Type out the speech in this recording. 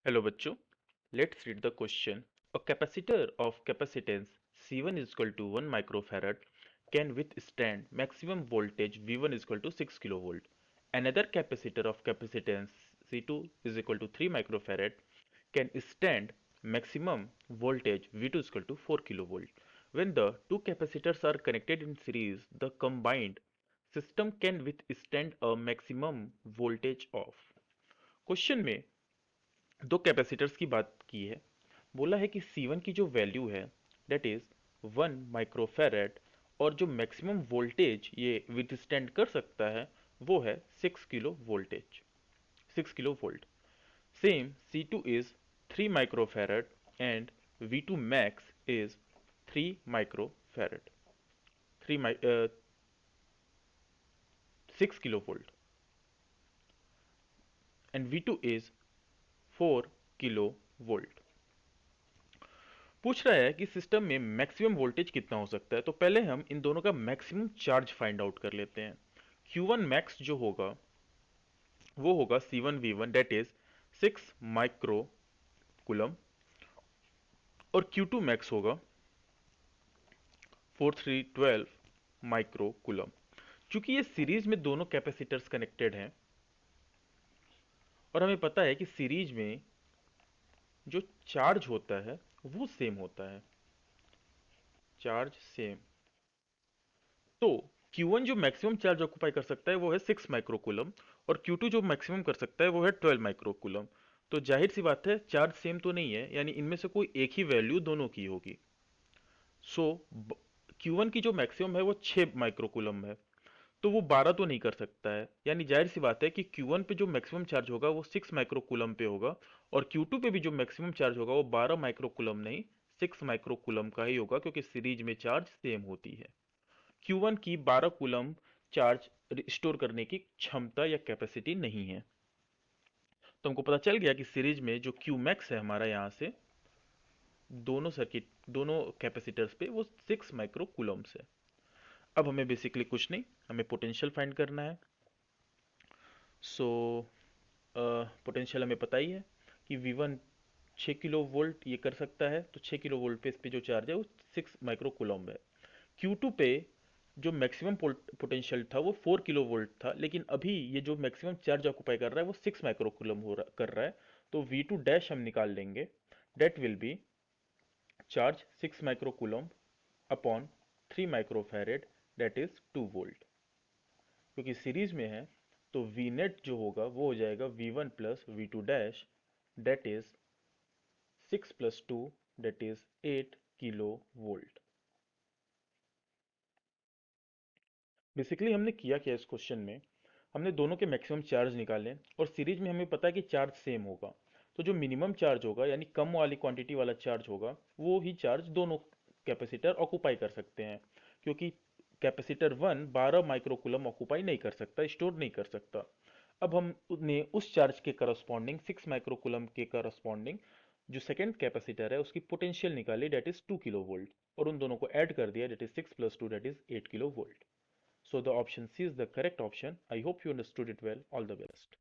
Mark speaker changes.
Speaker 1: Hello बच्चों, let's read the question. A capacitor of capacitance C1 is equal to 1 microfarad can withstand maximum voltage V1 is equal to 6 kilovolt. Another capacitor of capacitance C2 is equal to 3 microfarad can stand maximum voltage V2 is equal to 4 kilovolt. When the two capacitors are connected in series, the combined system can withstand a maximum voltage of. Question में दो capacitors की बात की है। बोला है कि C1 की जो वैल्यू है दैट इज 1 माइक्रोफैरेड और जो मैक्सिमम वोल्टेज ये विथस्टैंड कर सकता है वो है 6 kilo voltage 6 kilo volt. Same C2 is 3 microfarad and V2 max is 3 microfarad 6 kilo volt and V2 is 4 kilo volt. पूछ रहा है कि सिस्टम में मैक्सिमम वोल्टेज कितना हो सकता है। तो पहले हम इन दोनों का मैक्सिमम चार्ज फाइंड आउट कर लेते हैं। Q1 मैक्स जो होगा वो होगा C1V1 date is 6 micro coulomb और Q2 मैक्स होगा 4312 माइक्रो कुलम। चूंकि ये सीरीज में दोनों कैपेसिटर्स कनेक्टेड हैं और हमें पता है कि सीरीज में जो चार्ज होता है वो सेम होता है, चार्ज सेम। तो Q1 जो मैक्सिमम चार्ज ऑक्यूपाई कर सकता है वो है 6 माइक्रोकूलम और Q2 जो मैक्सिमम कर सकता है वो है 12 माइक्रोकूलम। तो जाहिर सी बात है चार्ज सेम तो नहीं है, यानी इनमें से कोई एक ही वैल्यू दोनों की होगी। सो Q1 की जो मैक्सिमम है वो 6 माइक्रोकूलम है, तो वो 12 तो नहीं कर सकता है। यानी जाहिर सी बात है कि Q1 पे जो मैक्सिमम चार्ज होगा वो 6 माइक्रोकूलम पे होगा और Q2 पे भी जो मैक्सिमम चार्ज होगा वो 12 माइक्रोकूलम नहीं 6 माइक्रोकूलम का ही होगा, क्योंकि सीरीज में चार्ज सेम होती है। Q1 की 12 कूलम चार्ज स्टोर करने की क्षमता या कैपेसिटी नहीं है। तो हमको पता चल गया कि सीरीज में जो Q मैक्स है हमारा यहाँ से दोनों कैपेसिटर्स पे वो 6 माइक्रो कूलम्स है। अब हमें बेसिकली कुछ नहीं, हमें पोटेंशियल फाइंड करना है। सो पोटेंशियल हमें पता ही है कि V1 6 किलो वोल्ट ये कर सकता है, तो 6 किलो वोल्ट पे इस पे जो चार्ज है वो 6 माइक्रो कूलम है। Q2 पे जो मैक्सिमम पोटेंशियल था वो 4 किलो वोल्ट था, लेकिन अभी ये जो मैक्सिमम चार्ज ऑक्यूपाई कर रहा है वो 6 माइक्रोकूलम कर रहा है। तो V2 डैश हम निकाल लेंगे, that will be charge 6 microcoulomb upon 3 microfarad that is 2 volt. क्योंकि सीरीज में है तो V नेट जो होगा वो हो जाएगा V1 plus V2 dash that is 6 plus 2 that is 8 kilo volt. Basically हमने किया क्या इस क्वेश्चन में, हमने दोनों के मैक्सिमम चार्ज निकाले और सीरीज में हमें पता है कि चार्ज सेम होगा। तो जो मिनिमम चार्ज होगा यानी कम वाली क्वांटिटी वाला चार्ज होगा वो ही चार्ज दोनों कैपेसिटर ऑक्यूपाई कर सकते हैं, क्योंकि कैपेसिटर 1 12 माइक्रोकूलम ऑक्यूपाई नहीं कर सकता, स्टोर नहीं कर सकता। अब हमने उस चार्ज के करस्पॉन्डिंग 6 माइक्रोकूलम के करस्पॉन्डिंग जो सेकेंड कैपेसिटर है उसकी पोटेंशियल निकाली डेट इज 2 किलो वोल्ट और उन दोनों को ऐड कर दिया that is 6 plus 2 that is 8 kilo volt. So the option C is the correct option. I hope you understood it well. All the best.